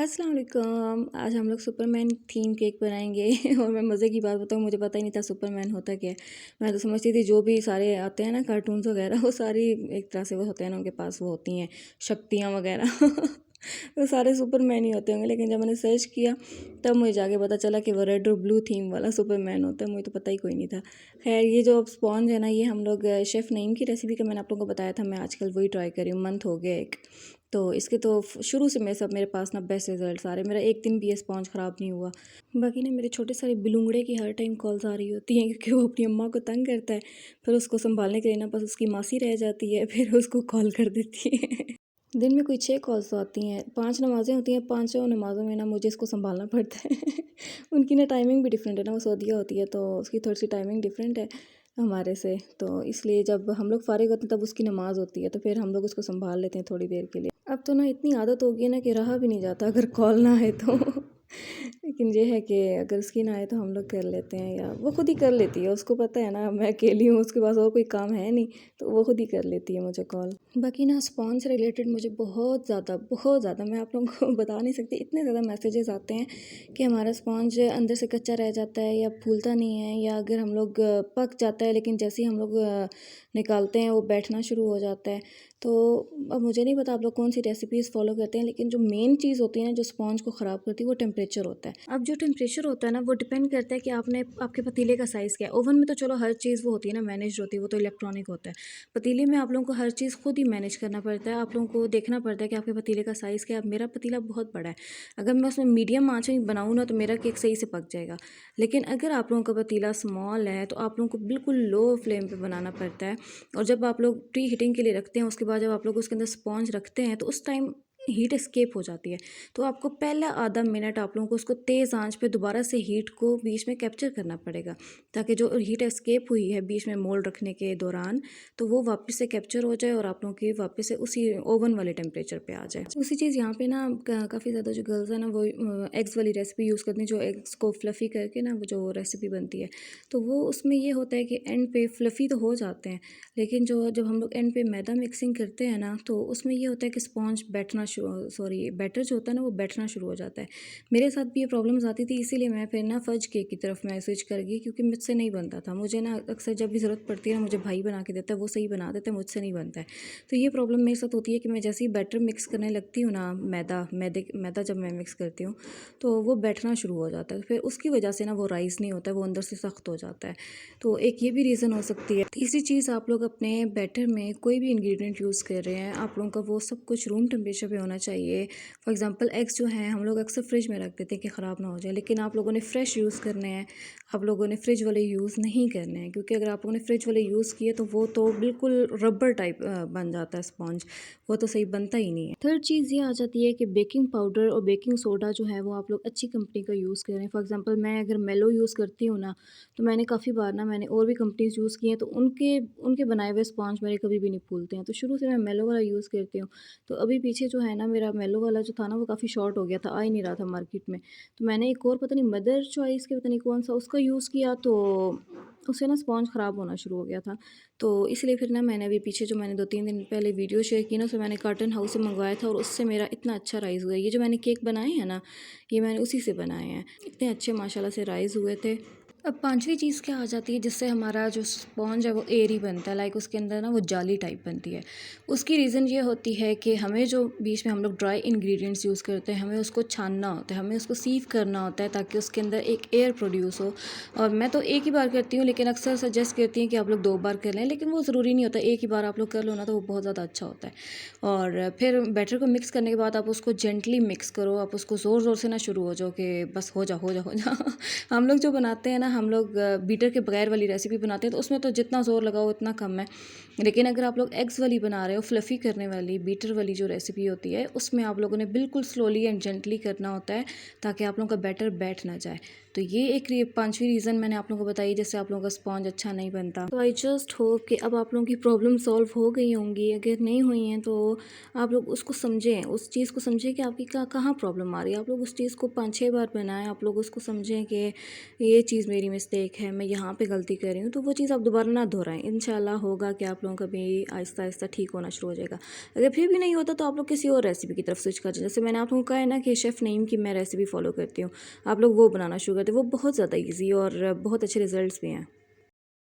अस्सलाम वालेकुम। आज हम लोग सुपरमैन थीम केक बनाएंगे और मैं मज़े की बात बताऊँ, मुझे पता ही नहीं था सुपरमैन होता क्या है। मैं तो समझती थी जो भी सारे आते हैं ना कार्टून्स वगैरह, वो सारी एक तरह से वो होते हैं ना, उनके पास वो होती हैं शक्तियाँ वगैरह तो सारे सुपरमैन ही होते होंगे। लेकिन जब मैंने सर्च किया तब मुझे जाके पता चला कि वो रेड और ब्लू थीम वाला सुपरमैन होता है। मुझे तो पता ही कोई नहीं था। खैर, ये जो अब स्पॉन्ज है ना, ये हम लोग शेफ़ नईम की रेसिपी का मैंने आप लोगों को बताया था। मैं आजकल वही ट्राई कर रही हूँ, मंथ हो गया एक। तो इसके तो शुरू से मेरे पास ना बेस्ट रिजल्ट्स आ रहे हैं। मेरा एक दिन भी ये स्पॉन्ज ख़राब नहीं हुआ। बाकी ना मेरे छोटे सारे बिलूंगड़े की हर टाइम कॉल्स आ रही होती हैं, क्योंकि वो अपनी अम्मा को तंग करता है। फिर उसको संभालने के लिए ना बस उसकी मासी रह जाती है, फिर उसको कॉल कर देती है दिन में कोई 6 कॉल्स तो आती हैं, 5 नमाज़ें होती हैं, 5 नमाज़ों में ना मुझे इसको संभालना पड़ता है उनकी ना टाइमिंग भी डिफरेंट है ना, वो सऊदीया होती है तो उसकी थोड़ी सी टाइमिंग डिफरेंट है हमारे से। तो इसलिए जब हम लोग फ़ारिग होते हैं तब उसकी नमाज़ होती है, तो फिर हम लोग उसको संभाल लेते हैं थोड़ी देर के लिए। अब तो ना इतनी आदत हो गई है ना कि रहा भी नहीं जाता अगर कॉल ना आए तो लेकिन ये है कि अगर उसकी ना आए तो हम लोग कर लेते हैं, या वो खुद ही कर लेती है। उसको पता है ना मैं अकेली हूँ, उसके पास और कोई काम है नहीं, तो वो खुद ही कर लेती है मुझे कॉल। बाकी ना स्पॉन्ज से रिलेटेड मुझे बहुत ज़्यादा मैं आप लोगों को बता नहीं सकती, इतने ज़्यादा मैसेजेस आते हैं कि हमारा स्पॉन्ज अंदर से कच्चा रह जाता है या फूलता नहीं है, या अगर हम लोग पक जाता है लेकिन जैसे ही हम लोग निकालते हैं वो बैठना शुरू हो जाता है। तो अब मुझे नहीं पता आप लोग कौन सी रेसिपीज़ फॉलो करते हैं, लेकिन जो मेन चीज़ होती है ना जो स्पॉन्ज को ख़राब करती है वो टेम्परेचर होता है। अब जो टेम्परेचर होता है ना वो डिपेंड करता है कि आपके पतीले का साइज़ क्या है। ओवन में तो चलो हर चीज़ वो होती है ना मैनेज होती है, वो तो इलेक्ट्रॉनिक होता है। पतीले में आप लोगों को हर चीज़ खुद ही मैनेज करना पड़ता है। आप लोगों को देखना पड़ता है कि आपके पतीले का साइज़ क्या है। मेरा पतीला बहुत बड़ा है, अगर मैं उसमें मीडियम आँच में बनाऊँ ना तो मेरा केक सही से पक जाएगा। लेकिन अगर आप लोगों का पतीला स्मॉल है तो आप लोगों को बिल्कुल लो फ्लेम पे बनाना पड़ता है। और जब आप लोग प्री हीटिंग के लिए रखते हैं, उसके बाद जब आप लोग उसके अंदर स्पॉन्ज रखते हैं तो उस टाइम हीट एस्केप हो जाती है। तो आपको पहला आधा मिनट आप लोगों को उसको तेज़ आंच पे दोबारा से हीट को बीच में कैप्चर करना पड़ेगा, ताकि जो हीट एस्केप हुई है बीच में मोल्ड रखने के दौरान, तो वो वापस से कैप्चर हो जाए और आप लोगों की वापस से उसी ओवन वाले टेम्परेचर पे आ जाए। उसी चीज़ यहाँ पे ना काफ़ी ज़्यादा जो गर्ल्स हैं ना वो एग्स वाली रेसिपी यूज़ करती हैं, जो एग्स को फ्लफ़ी करके ना वो जो रेसिपी बनती है, तो वो उसमें ये होता है कि एंड पे फ्लफ़ी तो हो जाते हैं, लेकिन जो जब हम लोग एंड पे मैदा मिक्सिंग करते हैं ना तो उसमें ये होता है कि स्पॉन्ज बैटर जो होता है ना वो बैठना शुरू हो जाता है। मेरे साथ भी ये प्रॉब्लम्स आती थी, इसीलिए मैं फिर ना फज केक की तरफ मैं स्विच कर गई, क्योंकि मुझसे नहीं बनता था। मुझे ना अक्सर जब भी ज़रूरत पड़ती है ना, मुझे भाई बना के देता है, वो सही बना देता है, मुझसे नहीं बनता है। तो ये प्रॉब्लम मेरे साथ होती है कि मैं जैसे ही बैटर मिक्स करने लगती हूँ ना, मैदा जब मैं मिक्स करती हूँ तो वो बैठना शुरू हो जाता है, फिर उसकी वजह से ना वो राइस नहीं होता है, वो अंदर से सख्त हो जाता है। तो एक ये भी रीज़न हो सकती है। तीसरी चीज़, आप लोग अपने बैटर में कोई भी इंग्रेडिएंट यूज़ कर रहे हैं, आप लोगों का वो सब कुछ रूम टेम्परेचर पे होना चाहिए। फॉर एग्जांपल एग्स जो हैं हम लोग अक्सर फ्रिज में रख देते हैं कि ख़राब ना हो जाए, लेकिन आप लोगों ने फ्रेश यूज़ करने हैं, आप लोगों ने फ्रिज वाले यूज़ नहीं करने हैं, क्योंकि अगर आप लोगों ने फ्रिज वाले यूज़ किए तो वो तो बिल्कुल रबर टाइप बन जाता है स्पॉन्ज, वो तो सही बनता ही नहीं है। थर्ड चीज़ ये आ जाती है कि बेकिंग पाउडर और बेकिंग सोडा जो है वो आप लोग अच्छी कंपनी का यूज़ करें। फॉर एग्जांपल मैं अगर मेलो यूज़ करती हूँ ना, तो मैंने काफ़ी बार ना मैंने और भी कंपनीज़ यूज़ की हैं, तो उनके उनके बनाए हुए स्पॉन्ज मेरे कभी भी नहीं फूलते हैं। तो शुरू से मैं मेलो वाला यूज़ करती हूँ। तो अभी पीछे जो है ना मेरा मेलो वाला जो था ना वो काफ़ी शॉर्ट हो गया था, आ ही नहीं रहा था मार्केट में। तो मैंने एक और पता नहीं मदर चॉइस के पता नहीं कौन-सा उसका यूज़ किया, तो उससे ना स्पॉन्ज ख़राब होना शुरू हो गया था। तो इसलिए फिर ना मैंने अभी पीछे जो मैंने 2-3 दिन पहले वीडियो शेयर की ना, उसमें मैंने कार्टन हाउस से मंगवाया था और उससे मेरा इतना अच्छा राइज़ हुआ है। ये जो मैंने केक बनाए हैं ना, ये मैंने उसी से बनाए हैं। इतने अच्छे माशाल्लाह से राइज़ हुए थे। अब पाँचवीं चीज़ क्या आ जाती है जिससे हमारा जो स्पॉन्ज है वो एयरी बनता है, लाइक उसके अंदर ना वो जाली टाइप बनती है। उसकी रीज़न ये होती है कि हमें जो बीच में हम लोग ड्राई इंग्रेडिएंट्स यूज़ करते हैं, हमें उसको छानना होता है, हमें उसको सीव करना होता है, ताकि उसके अंदर एक एयर प्रोड्यूस हो। और मैं तो एक ही बार करती हूँ, लेकिन अक्सर सजेस्ट करती हैं कि आप लोग 2 बार कर लें, लेकिन वो ज़रूरी नहीं होता। एक ही बार आप लोग कर लो ना तो वो बहुत ज़्यादा अच्छा होता है। और फिर बैटर को मिक्स करने के बाद आप उसको जेंटली मिक्स करो, आप उसको ज़ोर-ज़ोर से ना शुरू हो जाओ कि बस हो जा हो जा हो जा हम लोग जो बनाते हैं ना, हम लोग बीटर के बगैर वाली रेसिपी बनाते हैं, तो उसमें तो जितना ज़ोर लगाओ उतना कम है। लेकिन अगर आप लोग एग्स वाली बना रहे हो, फ्लफ़ी करने वाली बीटर वाली जो रेसिपी होती है, उसमें आप लोगों ने बिल्कुल स्लोली एंड जेंटली करना होता है, ताकि आप लोगों का बैटर बैठ ना जाए। तो ये एक 5वीं रीज़न मैंने आप लोगों को बताई जिससे आप लोगों का स्पॉन्ज अच्छा नहीं बनता। तो आई जस्ट होप कि अब आप लोगों की प्रॉब्लम सॉल्व हो गई होंगी। अगर नहीं हुई हैं तो आप लोग उसको समझें, उस चीज़ को समझें कि आपकी कहाँ प्रॉब्लम आ रही है। आप लोग उस चीज़ को 5-6 बार बनाएं, आप लोग उसको समझें कि ये चीज़ मेरी मेरी मिस्टेक है, मैं यहाँ पे गलती कर रही हूँ, तो वो चीज़ आप दोबारा ना दोहराएं। इंशाल्लाह होगा कि आप लोगों का भी आहिस्ता आहिस्ता ठीक होना शुरू हो जाएगा। अगर फिर भी नहीं होता तो आप लोग किसी और रेसिपी की तरफ स्विच कर जाए। जैसे मैंने आप लोगों को कहा है ना कि शेफ़ नईम की मैं रेसिपी फ़ॉलो करती हूँ, आप लोग वो बनाना शुरू करते, वो बहुत ज़्यादा ईजी और बहुत अच्छे रिजल्ट्स भी हैं।